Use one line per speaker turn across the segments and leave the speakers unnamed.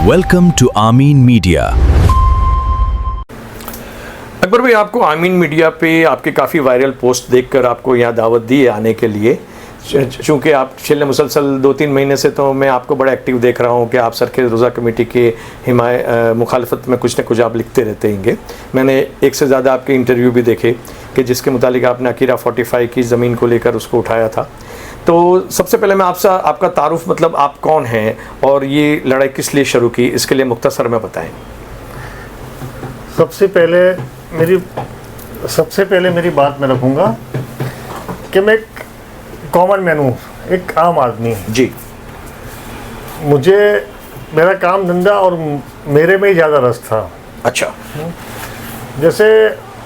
Welcome to आमीन media.
Akbar भाई, आपको आमीन मीडिया पे आपके काफ़ी वायरल पोस्ट देखकर आपको यहाँ दावत दी है आने के लिए। चूँकि आप पिछले मुसलसल 2-3 महीने से तो मैं आपको बड़ा एक्टिव देख रहा हूँ कि आप सरखे रोज़ा कमेटी के मुखालफत में कुछ न कुछ आप लिखते रहते हैंगे। मैंने एक से ज़्यादा आपके इंटरव्यू भी देखे कि जिसके मुतालिक आपने अकीरा 45 की ज़मीन को लेकर उसको उठाया था। तो सबसे पहले मैं आपसे आपका तारुफ, मतलब आप कौन हैं और ये लड़ाई किस लिए शुरू की, इसके लिए मुख्तसर में बताएं।
सबसे पहले मेरी बात मैं रखूँगा कि मैं एक कॉमन मैन हूँ, एक आम आदमी
जी।
मुझे मेरा काम धंधा और मेरे में ही ज़्यादा रस था।
अच्छा।
जैसे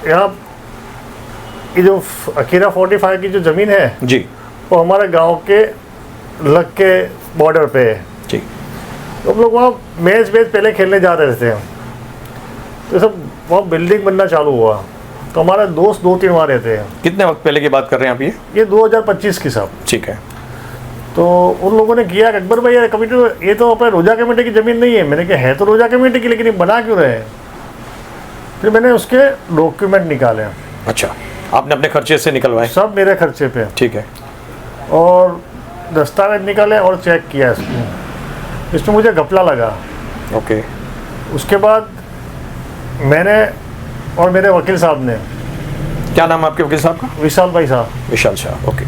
यहाँ ये जो अकीरा 45 की जो ज़मीन है
जी,
वो हमारे गांव के लग के बॉर्डर पे है।
ठीक।
तो हम लोग वहाँ मैच पहले खेलने जा रहे थे, तो सब वहाँ बिल्डिंग बनना चालू हुआ, तो हमारे दोस्त 2-3 वहाँ रहते हैं।
कितने वक्त पहले की बात कर रहे हैं आप
ये 2025 की साहब।
ठीक है।
तो उन लोगों ने किया कि अकबर भाई यार कमेटी, ये तो अपने रोजा कमेटी की ज़मीन नहीं है। मैंने कहा है तो रोजा कमेटी की, लेकिन ये बना क्यों रहे हैं। फिर मैंने उसके डॉक्यूमेंट निकाले।
अच्छा, आपने अपने खर्चे से निकलवाए?
सब मेरे खर्चे पे।
ठीक है।
और दस्तावेज निकाले और चेक किया इसमें मुझे घपला लगा।
ओके।
उसके बाद मैंने और मेरे वकील साहब ने,
क्या नाम है आपके वकील साहब का?
विशाल भाई साहब।
विशाल शाह। ओके।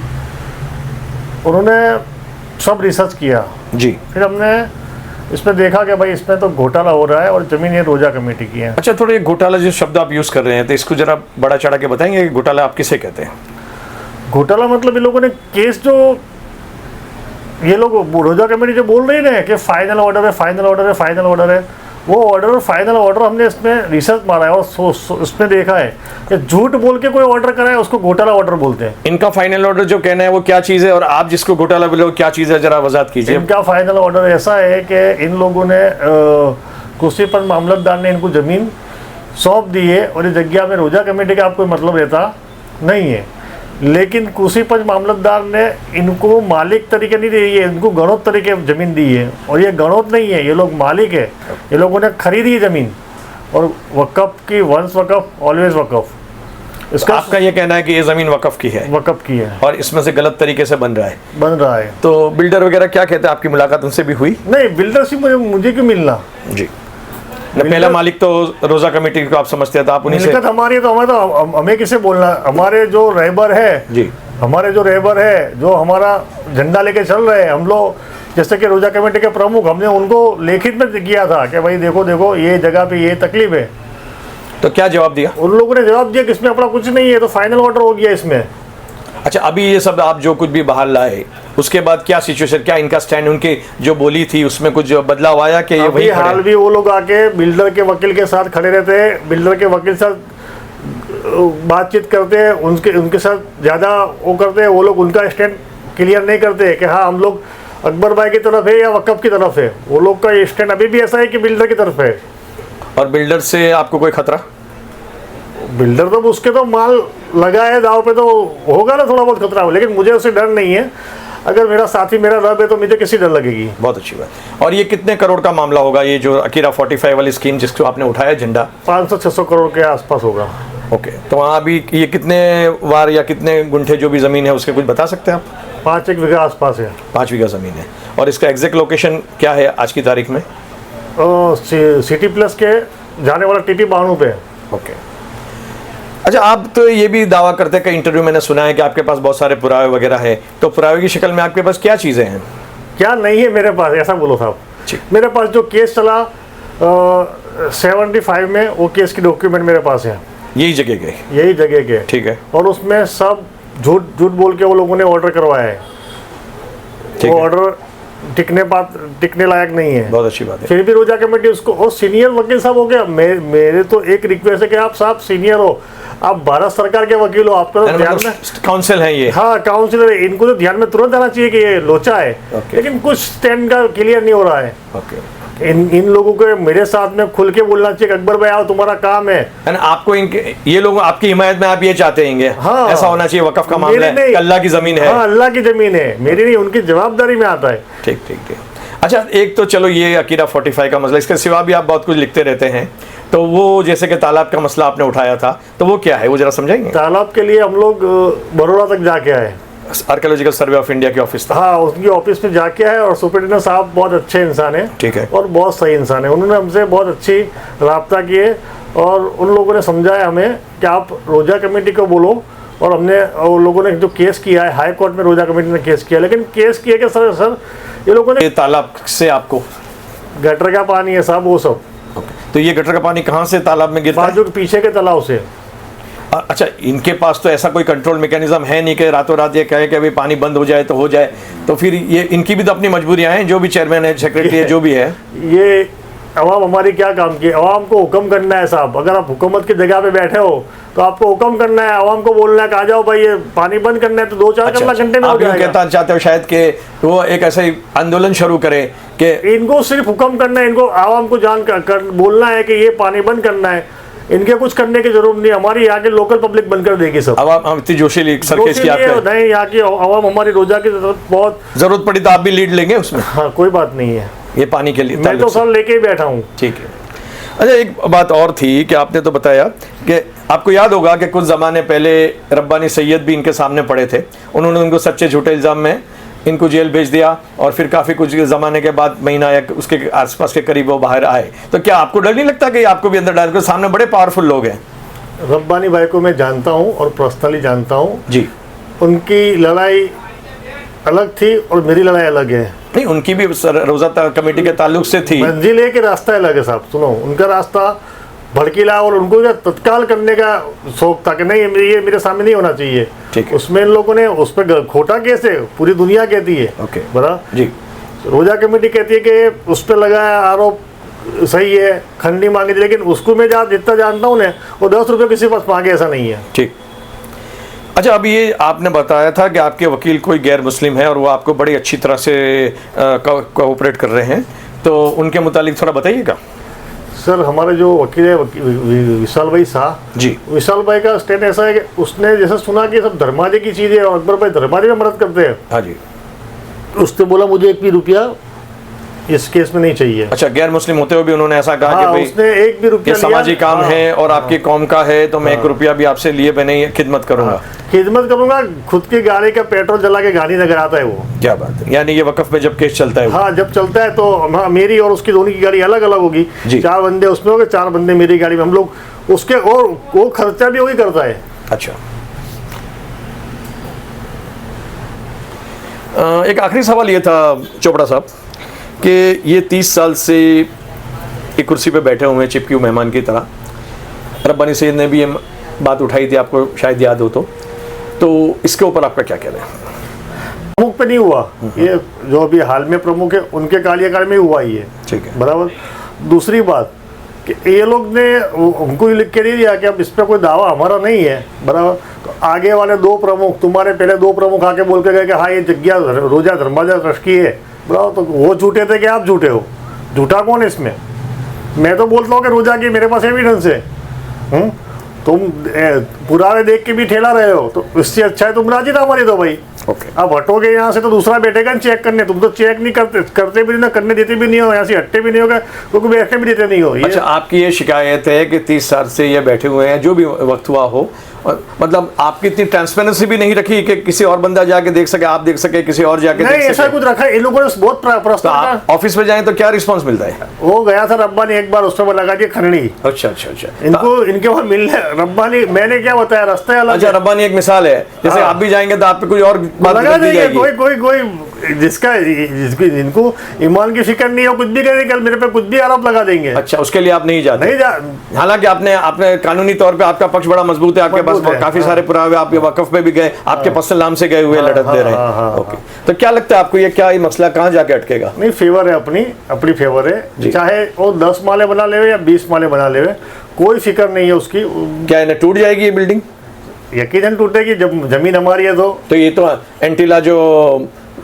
उन्होंने सब रिसर्च किया।
जी।
फिर हमने इसमें देखा कि भाई इसमें तो घोटाला हो रहा है और ज़मीन ये रोजा कमेटी की है।
अच्छा, थोड़े घोटाला जो शब्द आप यूज़ कर रहे हैं तो इसको जरा बड़ा चढ़ा के बताएंगे कि घोटाला आप किसे कहते हैं?
घोटाला मतलब ये लोगों ने केस, जो ये लोग रोजा कमेटी जो बोल रही है कि फाइनल ऑर्डर है, फाइनल ऑर्डर है, फाइनल ऑर्डर है, वो ऑर्डर और फाइनल ऑर्डर हमने इसमें रिसर्च मारा है और इसमें देखा है कि झूठ बोल के कोई ऑर्डर करा है उसको घोटाला ऑर्डर बोलते हैं।
इनका फाइनल ऑर्डर जो कहना है वो क्या चीज़ है, और आप जिसको घोटाला बोले वो क्या चीज़ है, जरा वजाहत कीजिए।
इनका फाइनल ऑर्डर ऐसा है कि इन लोगों ने कृषि पर मामलतदार ने इनको ज़मीन सौंप दी है और ये जगह में रोजा कमेटी का कोई मतलब रहता नहीं है, लेकिन कृषि पंच मामलतदार ने इनको मालिक तरीके नहीं दी है, इनको गणोत तरीके ज़मीन दी है। और ये गणोत नहीं है, ये लोग मालिक है। ये लोगों ने खरीदी है ज़मीन, और वक़फ़ की, वंस वक़फ़ ऑलवेज वक़फ़। इसका
आपका ये कहना है कि ये ज़मीन वक़फ़ की है?
वक़फ़ की है,
और इसमें से गलत तरीके से बन रहा है। तो बिल्डर वगैरह क्या कहते हैं, आपकी मुलाकात उनसे भी हुई?
नहीं, बिल्डरशिप मुझे क्यों मिलना जी।
पहला मालिक तो रोजा कमेटी को आप समझते हैं, तो आप उन्हीं से
हमारी तो हमें किसे बोलना। हमारे जो रहबर है
जी,
हमारे जो रहबर है, जो हमारा झंडा लेके चल रहे हैं, हम लोग जैसे कि रोजा कमेटी के प्रमुख, हमने उनको लिखित में किया था कि भाई देखो ये जगह पे ये तकलीफ है।
तो क्या जवाब दिया?
उन लोगों ने जवाब दिया कि इसमें अपना कुछ नहीं है, तो फाइनल ऑर्डर हो गया इसमें।
अच्छा, अभी ये सब आप जो कुछ भी बाहर लाए, उसके बाद क्या सिचुएशन, क्या इनका स्टैंड, उनके जो बोली थी उसमें कुछ बदलाव आया कि ये वही
हाल भी वो लोग आके बिल्डर के वकील के साथ खड़े रहते हैं, बिल्डर के वकील साथ बातचीत करते हैं, उनके साथ ज़्यादा वो करते हैं। वो लोग उनका स्टैंड क्लियर नहीं करते कि हाँ हम लोग अकबर भाई की तरफ है या वक़फ़ की तरफ है। वो लोग का स्टैंड अभी भी ऐसा है कि बिल्डर की तरफ है।
और बिल्डर से आपको कोई खतरा?
बिल्डर तो उसके तो माल लगा है दाव पे, तो होगा ना थोड़ा बहुत खतरा हो, लेकिन मुझे उससे डर नहीं है। अगर मेरा साथी मेरा रब है तो मुझे किसी डर लगेगी।
बहुत अच्छी बात। और ये कितने करोड़ का मामला होगा, ये जो अकीरा 45 वाली स्कीम जिसको आपने उठाया झंडा?
500-600 करोड़ के आसपास होगा।
ओके। तो वहाँ अभी ये कितने वार या कितने गुंठे जो भी ज़मीन है उसके कुछ बता सकते हैं आप?
5 बीघा आसपास है।
5 बीघा ज़मीन है। और इसका एग्जैक्ट लोकेशन क्या है आज की तारीख में?
सिटी प्लस के जाने वाला टीटी 92 पे।
ओके। अच्छा, आप तो ये भी दावा करते हैं कि इंटरव्यू मैंने सुना है कि आपके पास बहुत सारे पुरावे वगैरह है, तो पुरावे की शक्ल में आपके पास क्या चीज़ें हैं?
क्या नहीं है मेरे पास, ऐसा बोलो साहब। मेरे पास जो केस चला 75 में, वो केस की डॉक्यूमेंट मेरे पास है। यही जगह के। ठीक है। और उसमें सब झूठ बोल के वो लोगों ने ऑर्डर करवाया है। वो ऑर्डर टिकने लायक नहीं है।
बहुत अच्छी बात है।
फिर भी रोजा कमेटी उसको, और सीनियर वकील साहब हो गया। मेरे तो एक रिक्वेस्ट है कि आप साहब सीनियर हो, आप भारत सरकार के वकील हो, आपका तो ध्यान में
काउंसिल है ये।
हाँ, काउंसिलर है, इनको तो ध्यान में तुरंत आना चाहिए कि ये लोचा है। लेकिन कुछ स्टैंड का क्लियर नहीं हो रहा है। इन लोगों को मेरे साथ में खुल के बोलना चाहिए, अकबर भाई आओ तुम्हारा काम है।
आपको इनके ये लोग आपकी हिमायत में, आप ये चाहते हैं? हाँ, ऐसा होना चाहिए। वक़्फ़ का मामला है, अल्लाह की ज़मीन है।
हाँ, अल्लाह की ज़मीन है, मेरी नहीं, उनकी जवाबदारी में आता है।
ठीक ठीक ठीक। अच्छा, एक तो चलो ये अकीरा 45 का मसला, इसके सिवा भी आप बहुत कुछ लिखते रहते हैं, तो वो जैसे कि तालाब का मसला आपने उठाया था, तो वो क्या है, वो जरा समझाएंगे?
तालाब के लिए हम लोग बड़ौदा तक जाके आए,
आर्कियोलॉजिकल सर्वे ऑफ इंडिया की ऑफिस था।
हाँ, उनकी ऑफिस में जाके आए, और सुपरिटेंडेंट साहब बहुत अच्छे इंसान हैं,
ठीक है,
और बहुत सही इंसान है। उन्होंने हमसे बहुत अच्छी राब्ता किए, और उन लोगों ने समझाया हमें कि आप रोजा कमेटी को बोलो। और हमने उन लोगों ने जो केस किया है हाई कोर्ट में, रोजा कमेटी ने केस किया, लेकिन केस किया कि सर ये लोगों ने,
ये तालाब से आपको
गटर का पानी है साहब वो सब।
तो ये गटर का पानी कहाँ से तालाब में गिरता है?
बाजू के पीछे के तालाब से।
अच्छा, इनके पास तो ऐसा कोई कंट्रोल मैकेनिज्म है नहीं कि रातों रात ये कहे कि अभी पानी बंद हो जाए तो हो जाए, तो फिर ये इनकी भी तो अपनी मजबूरियां हैं, जो भी चेयरमैन है, सेक्रेटरी है, जो भी है।
ये अवाम हमारी क्या काम की, अवाम को हुक्म करना है साहब। अगर आप हुकूमत की जगह पे बैठे हो तो आपको हुक्म करना है, अवाम को बोलना है कि आ जाओ भाई ये पानी बंद करना है, तो 2-4 घंटे में हो जाएगा।
कहता चाहते हो शायद कि वो एक ऐसा ही आंदोलन शुरू करे कि
इनको सिर्फ हुक्म करना है, इनको आवाम को जान कर बोलना है कि ये पानी बंद करना है, इनके कुछ करने की जरूरत नहीं। हमारी यहाँ की लोकल पब्लिक बंद कर देगी सब।
अब इतनी जोशीली सरकेश की आप
नहीं, यहाँ की आवाम हमारी रोजा की बहुत
जरूरत पड़ी तो आप भी लीड लेंगे उसमें?
हाँ, कोई बात नहीं है,
ये पानी के लिए
मैं तो सर लेके ही बैठा हूँ।
ठीक है। अच्छा, एक बात और थी कि आपने तो बताया कि आपको याद होगा कि कुछ ज़माने पहले रब्बानी सैयद भी इनके सामने पड़े थे, उन्होंने उनको सच्चे झूठे इल्ज़ाम में इनको जेल भेज दिया, और फिर काफ़ी कुछ ज़माने के बाद, महीना या उसके आसपास के करीब वो बाहर आए। तो क्या आपको डर नहीं लगता कि आपको भी अंदर डाल के, सामने बड़े पावरफुल लोग हैं?
रब्बानी भाई को मैं जानता हूँ और पर्सनली जानता हूँ
जी।
उनकी लड़ाई अलग थी और मेरी लड़ाई अलग है।
नहीं, उनकी भी रोज़ा कमेटी के ताल्लुक से थी।
मंजिल है कि रास्ता अलग है साहब। सुनो, उनका रास्ता भड़कीला, और उनको तत्काल करने का शौक था कि नहीं ये मेरे सामने नहीं होना चाहिए।
ठीक है।
उसमें इन लोगों ने उस पर खोटा केस है, पूरी दुनिया कहती है।
ओके,
बड़ा
जी।
रोजा कमेटी कहती है कि उस पर लगाया आरोप सही है, खंडनी मांगी थी, लेकिन उसको मैं जितना जानता हूँ ना, वो 10 रुपये किसी पास मांगे ऐसा नहीं है।
ठीक। अच्छा, अभी ये आपने बताया था कि आपके वकील कोई गैर मुस्लिम है और वो आपको बड़ी अच्छी तरह से कोऑपरेट कर रहे हैं, तो उनके मुतालिक थोड़ा बताइएगा।
सर, हमारे जो वकील है विशाल भाई शाह
जी,
विशाल भाई का स्टैंड ऐसा है कि उसने जैसे सुना कि सब धर्मादे की चीज़ है और अकबर भाई धर्मादे में मदद करते हैं।
हाँ जी।
उसने बोला मुझे 1 भी रुपया इस केस में नहीं चाहिए।
अच्छा, गैर मुस्लिम होते हुए भी उन्होंने ऐसा कहा
हाँ,
कि भाई
उसने 1 भी रुपया
समाजी काम है और आपकी कौम का है, तो मैं 1 रुपया भी आपसे लिए बिना ही खिदमत करूंगा।
खिदमत करूंगा, खुद की गाड़ी का पेट्रोल जला के गांधीनगर आता है वो।
क्या बात है, यानी ये वक्फ में जब केस चलता है वो।
हाँ, जब चलता है तो मेरी और उसकी दोनों की गाड़ी अलग अलग होगी। 4 बंदे उसमें होंगे, 4 बंदे मेरी गाड़ी में, हम लोग उसके, और वो खर्चा भी वही करता है।
अच्छा, एक आखिरी सवाल ये था चोपड़ा साहब कि ये 30 साल से एक कुर्सी पे बैठे हुए हैं चिपकी हुए मेहमान की तरह। रब्बानी सैयद ने भी ये बात उठाई थी, आपको शायद याद हो तो इसके ऊपर आपका क्या कहना है?
प्रमुख पे नहीं हुआ ये, जो अभी हाल में प्रमुख है उनके कार्यकाल में हुआ ही है।
ठीक है,
बराबर। दूसरी बात कि ये लोग ने उनको लिख के नहीं दिया कि अब इस पर कोई दावा हमारा नहीं है, बराबर। तो आगे वाले 2 प्रमुख, तुम्हारे पहले 2 प्रमुख आके बोल के गए कि हाँ ये जगह रोजा धर्माजा ट्रस्टी है, बराबर। तो वो झूठे थे कि आप झूठे हो? झूठा कौन है इसमें? मैं तो बोलता हूँ कि रोजा की मेरे पास एविडेंस है। तुम पुराने देख के भी ठेला रहे हो, तो इससे अच्छा है तुम राजी ना हमारी दो भाई।
ओके।
अब हटोगे यहाँ से तो दूसरा बैठेगा चेक करने, तुम तो चेक नहीं करते भी नहीं, करने देते भी नहीं हो, यहाँ से हटते भी नहीं होगा, क्योंकि बैठने भी देते नहीं हो।
अच्छा, आपकी ये शिकायत है कि 30 साल से ये बैठे हुए हैं, जो भी वक्त हुआ हो, और मतलब आपकी इतनी ट्रांसपेरेंसी भी नहीं रखी कि किसी और बंदा जाके देख सके, आप देख सके, किसी और जाके
नहीं,
देख सके।
ऐसा कुछ रखा है इन लोगों ने बहुत प्रस्ताव।
तो ऑफिस में जाएं तो क्या रिस्पांस मिलता है?
वो गया था रब्बानी एक बार, उसमें लगा दिया खनड़ी।
अच्छा अच्छा अच्छा,
इनको इनके वहाँ मिलने रब्बानी, मैंने क्या बताया, रास्ते अलग।
अच्छा, रब्बानी एक मिसाल है, जैसे आप भी जाएंगे तो आप पे कोई और बात
लगा
दी
देंगे।
जाएगी।
कोई जिसका जिनको ईमान की फिक्र नहीं हो, कुछ भी करेंगे, कल मेरे पे कुछ भी आरोप लगा देंगे।
अच्छा, उसके लिए आप नहीं जाते?
नहीं जा,
हालांकि आपने कानूनी तौर पे आपका पक्ष बड़ा मजबूत है, आपके पास काफी सारे पुरावे, आप वक्फ पे भी गए, आपके पर्सनल नाम से गए हुए लड़त दे रहे हैं। ओके, तो क्या लगता है आपको ये क्या ये मसला कहाँ जाके अटकेगा?
नहीं, फेवर है, अपनी फेवर है, चाहे वो 10 माले बना ले या 20 माले बना ले, कोई फिक्र नहीं है उसकी।
क्या इन्हें टूट जाएगी ये बिल्डिंग?
यकीनन टूटेगी, जब जमीन हमारी है तो
ये तो एंटीला जो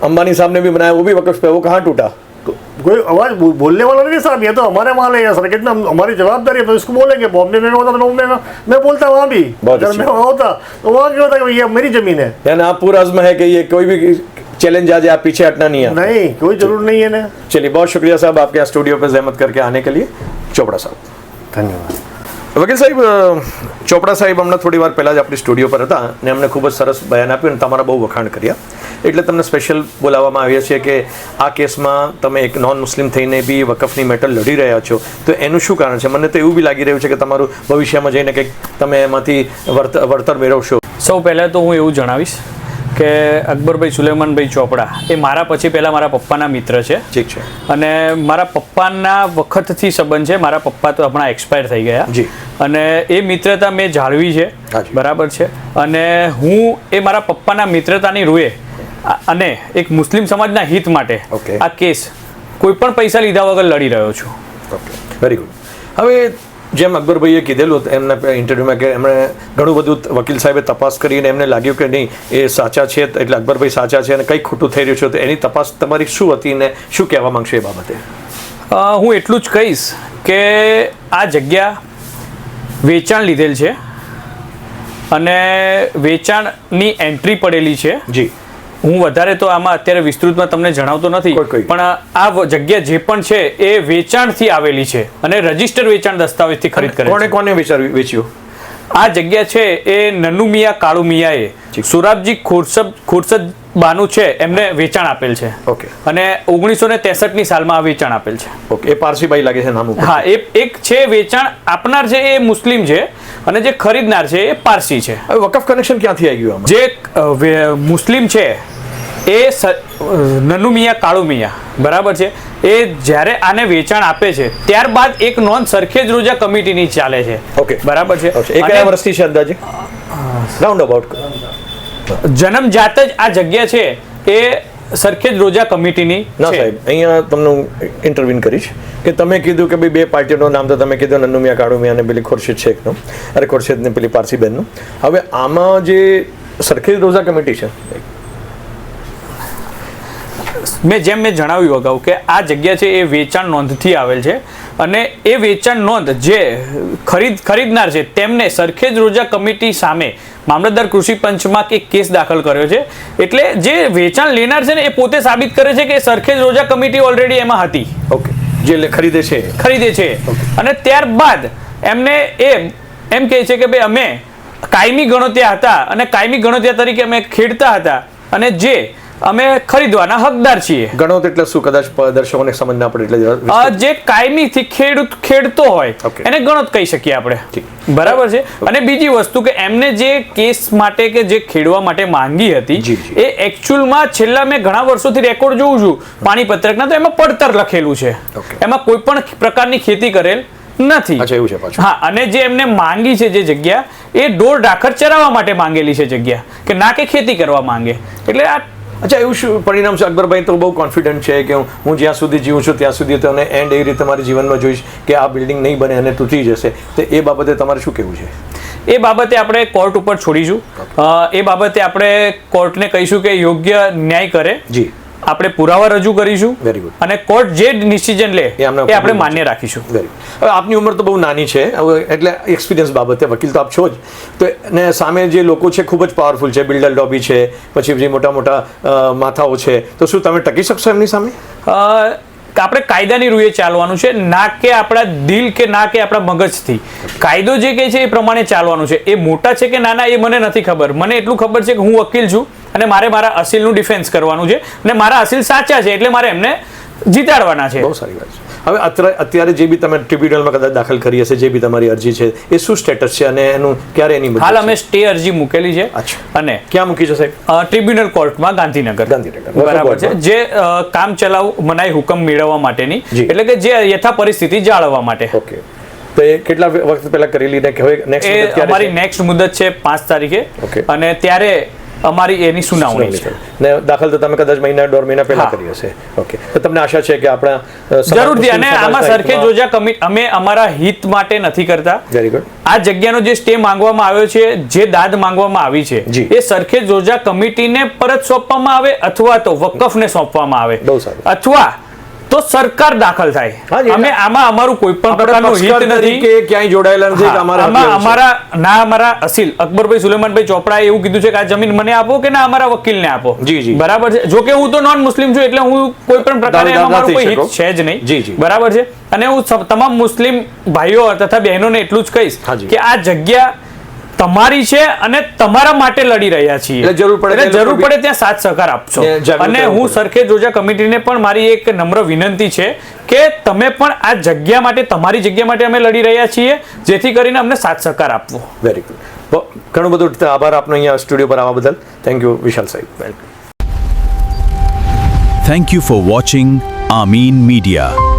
अंबानी साहब ने भी बनाया वो भी वक्फ पे, वो कहाँ टूटा?
तो कोई आवाज बोलने वाला नहीं साहब, ये तो हमारे माल है सर, कितना हमारी जवाबदारी है, तो इसको बोलेंगे। बॉम्बे में होता तो बॉम्बे में मैं बोलता, वहाँ भी अगर मैं वहाँ होता तो वहाँ क्या होता कि ये मेरी जमीन है।
यानी आप पूरा अज़्म है कि ये कोई भी चैलेंज आज आप पीछे हटना नहीं है।
नहीं, कोई जरूर नहीं है ना।
चलिए, बहुत शुक्रिया साहब आपके यहाँ स्टूडियो पे जहमत करके आने के लिए। ચોપડા સાહેબ,
ધન્યવાદ।
વકીલ સાહેબ, ચોપડા સાહેબ હમણાં થોડી વાર પહેલાં જ આપણી સ્ટુડિયો પર હતા ને અમને ખૂબ જ સરસ બયાન આપ્યું અને તમારા બહુ વખાણ કર્યા, એટલે તમને સ્પેશિયલ બોલાવવામાં આવ્યા છીએ કે આ કેસમાં તમે એક નોન મુસ્લિમ થઈને બી વકફની મેટર લડી રહ્યા છો, તો એનું શું કારણ છે? મને તો એવું બી લાગી રહ્યું છે કે તમારું ભવિષ્યમાં જઈને કંઈક તમે એમાંથી વળતર મેળવશો।
સૌ પહેલાં તો હું એવું જણાવીશ કે અકબરભાઈ સુલેમાનભાઈ ચોપડા એ મારા પછી પહેલાં મારા પપ્પાના મિત્ર છે।
ઠીક છે।
અને મારા પપ્પાના વખતથી સંબંધ છે, મારા પપ્પા તો હમણાં એક્સપાયર થઈ ગયા
જી,
અને એ મિત્રતા મેં જાળવી છે, બરાબર છે। અને હું એ મારા પપ્પાના મિત્રતાની રૂએ અને એક મુસ્લિમ સમાજના હિત માટે આ કેસ કોઈ પણ પૈસા લીધા વગર લડી રહ્યો છું।
Okay, very good. હવે જેમ અકબરભાઈએ કીધેલું એમના ઇન્ટરવ્યુમાં કે એમણે ઘણું બધું વકીલ સાહેબે તપાસ કરીને એમને લાગ્યું કે નહીં એ સાચા છે, એટલે અકબરભાઈ સાચા છે અને કંઈક ખોટું થઈ રહ્યું છે, તો એની તપાસ તમારી શું હતી ને શું કહેવા માંગશો એ બાબતે?
હું એટલું જ કહીશ કે આ જગ્યા વેચાણ લીધેલ છે અને વેચાણની એન્ટ્રી પડેલી છે।
જી,
હું વધારે તો આમાં અત્યારે વિસ્તૃતમાં તમને જણાવતો નથી, પણ આ જગ્યા જે પણ છે એ વેચાણથી આવેલી છે અને રજીસ્ટર વેચાણ દસ્તાવેજથી ખરીદ કરે છે।
કોને વેચ્યું?
આ જગ્યા છે એ નન્નુ મિયા કાળુ મિયાએ સુરાબજી ખુરશદ બાનુ છે એમને વેચાણ આપેલ છે।
ઓકે,
અને 1963ની સાલમાં આ વેચાણ આપેલ છે।
ઓકે, એ પારસીબાઈ લાગે છે નામ ઉપર?
હા, એક છે વેચાણ આપનાર છે એ મુસ્લિમ છે અને જે ખરીદનાર છે એ પારસી છે।
હવે વકફ કનેક્શન ક્યાંથી આવી ગયું?
જે મુસ્લિમ છે એ નન્નુ મિયા કાળુ મિયા, બરાબર છે, એ જ્યારે આને વેચાણ આપે છે ત્યારબાદ એક નોંધ સરખેજ રોજા કમિટીની ચાલે છે।
ઓકે,
બરાબર છે।
એ કયા વર્ષથી છે અંદાજે? રાઉન્ડ અબાઉટ
જન્મજાત જ આ જગ્યા છે એ સરખેજ રોજા કમિટીની
ના
છે।
સાહેબ, અહીંયા તમને ઇન્ટરવ્યુ કરીશ કે તમે કીધું કે ભાઈ બે પાર્ટીઓનું નામ તો તમે કીધું નન્નુ મિયા કાળુ મિયા અને પેલી ખુરશીદ શેખનું, અરે ખુરશીદ ને પેલી પારસીબેનનું। હવે આમાં જે સરખેજ રોજા કમિટી છે,
મેં જણાવ્યું અગાઉ કે આ જગ્યા છે એ વેચાણ નોંધથી આવેલ છે અને એ વેચાણ નોંધ જે ખરીદનાર છે તેમને સરખેજ રોજા કમિટી સામે મામલતદાર કૃષિ પંચમાં એક કેસ દાખલ કર્યો છે। એટલે જે વેચાણ લેનાર છે ને એ પોતે સાબિત કરે છે કે સરખેજ રોજા કમિટી ઓલરેડી એમાં હતી।
ઓકે, જે ખરીદે છે
અને ત્યારબાદ એમને એમ કહે છે કે ભાઈ અમે કાયમી ગણોત્યા હતા અને કાયમી ગણોત્યા તરીકે અમે ખેડતા હતા અને જે અમે ખરીદવાના હકદાર છીએ।
ગણોત એટલે શું? કદાચ દર્શકોને સમજ ના પડે એટલે
જે કાયમીથી ખેડતો હોય એને ગણોત કહી શકીએ આપણે, બરાબર છે। અને બીજી વસ્તુ કે એમને જે કેસ માટે કે જે ખેડવા માટે માંગી હતી એ એકચ્યુઅલમાં છેલ્લા મેં ઘણા વર્ષોથી રેકોર્ડ જોઉં છું પાણી પત્રકના, તો એમાં પડતર લખેલું છે, એમાં કોઈ પણ પ્રકારની ખેતી કરેલ નથી।
અચ્છા, એવું છે પાછું?
હા, અને જે એમને માંગી છે જે જગ્યા એ ઢોર ઢાખર ચરાવવા માટે માંગેલી છે જગ્યા, કે ના કે ખેતી કરવા માંગે, એટલે આ
અચ્છા, એવું શું પરિણામ છે? અકબરભાઈ તો બહુ કોન્ફિડન્ટ છે કે હું જ્યાં સુધી જીવું છું ત્યાં સુધી તો એન્ડ એવી રીતે મારા જીવનમાં જોઈશ કે આ બિલ્ડિંગ નહીં બને અને તૂટી જશે, તો એ બાબતે તમારે શું કહેવું છે?
એ બાબતે આપણે કોર્ટ ઉપર છોડીશું। એ બાબતે આપણે કોર્ટને કહીશું કે યોગ્ય ન્યાય કરે।
જી,
આપણે પુરાવા રજૂ કરીશું
વેરી ગુડ,
અને કોર્ટ જે ડિસિઝન લે એ આપણે માન્ય રાખીશું।
Very good. હવે આપની ઉંમર તો બહુ નાની છે, એટલે એક્સપિરિયન્સ બાબતે વકીલ તો આપ છો જ, તો ને સામે જે લોકો છે ખૂબ જ પાવરફુલ છે, બિલ્ડર લોબી છે, પછી જે મોટા મોટા માથાઓ છે, તો શું તમે ટકી શકશો એમની સામે?
આપણે કાયદાની રૂએ ચાલવાનું છે, ના કે આપણા દિલ કે ના કે આપણા મગજથી। કાયદો જે કહે છે એ પ્રમાણે ચાલવાનું છે। એ મોટા છે કે નાના એ મને નથી ખબર, મને એટલું ખબર છે કે હું વકીલ છું અને મારે મારા અસીલનું ડિફેન્સ કરવાનું છે અને મારા અસીલ સાચા છે એટલે મારે એમને જીતાડવાના છે।
બહુ સારી વાત છે। હવે અત્યારે જે બી તમે ટ્રિબ્યુનલમાં કદાચ દાખલ કરી હશે, જે બી તમારી અરજી છે એ શું સ્ટેટસ છે અને એનું ક્યારે એની
હાલ અમે સ્ટે અરજી મૂકેલી છે। અને
ક્યાં મૂકી છે સાહેબ?
ટ્રિબ્યુનલ કોર્ટમાં ગાંધીનગર, બરાબર છે, જે કામ ચલાવ મનાઈ હુકમ મેળવવા માટેની, એટલે કે જે યથા પરિસ્થિતિ જાળવવા માટે।
ઓકે, તો એ કેટલા વખત પહેલા કરેલી ને હવે નેક્સ્ટ
અમારી નેક્સ્ટ મુદત છે 5 તારીખે અને ત્યારે અમારી એની સુનાવણી છે
ને દાખલ તો તમે કદાચ મહિના દોઢ મહિના પહેલા કરી હશે। ઓકે, તો તમને આશા છે કે આપણા
જરૂરથી, અને આમાં સરખેજ રોજા કમિટી અમે અમારા હિત માટે નથી કરતા।
Very good.
આ જગ્યાનો જે સ્ટે માંગવામાં આવ્યો છે, જે દાદ માંગવામાં આવી છે એ સરખેજ રોજા કમિટીને પરત સોંપવામાં આવે અથવા તો વકફને સોંપવામાં આવે,
બહુ સારું,
અથવા તો સરકાર દાખલ
હા
થાય.
જી,
અમે આમાં અમારું કોઈ પણ પ્રકારનું
પક્ષકાર
હિત નથી.
તરીકે ક્યાંય જોડાયેલા નથી કે
હા,
અમારા
આમાં
હક લેવું છે.
અમારા અસીલ અકબરભાઈ સુલેમાનભાઈ ચોપડાએ એવું કીધું છે કે આ જમીન મને આપો કે ના અમારા વકીલને આપો.
જી, જી.
બરાબર છે. જો કે હું તો નોન મુસ્લિમ છું એટલે હું કોઈ પણ પ્રકારે
દાવેદાર
એમાં મારું
નથી
કોઈ હિત
શકો.
છે જ નહીં.
જી, જી.
બરાબર છે. અને હું તમામ મુસ્લિમ ભાઈઓ તથા બહેનોને એટલું જ કહીશ
હા, જી.
કે આ જગ્યા તમારી છે અને તમારા માટે લડી રહ્યા છીએ.
એટલે જરૂર પડે
એટલે
તે
જરૂર
લોકો
પડે ત્યાં સાથ સહકાર આપશો.
ત્યાં જાગૃત
અને
રહેવું
હું
પડે.
સરખેજ રોજા કમિટીને પણ મારી એક નમ્ર વિનંતી છે કે તમે પણ આ જગ્યા માટે તમારી જગ્યા માટે અમે લડી રહ્યા છીએ જેથી કરીને અમને સાથ સહકાર આપવો.
Very good. ઘણું બધું આભાર આપનો અહીંયા સ્ટુડિયો પર આવવા બદલ. થેન્ક યુ વિશાલ સાહેબ. Welcome.
Thank you for watching Amin Media.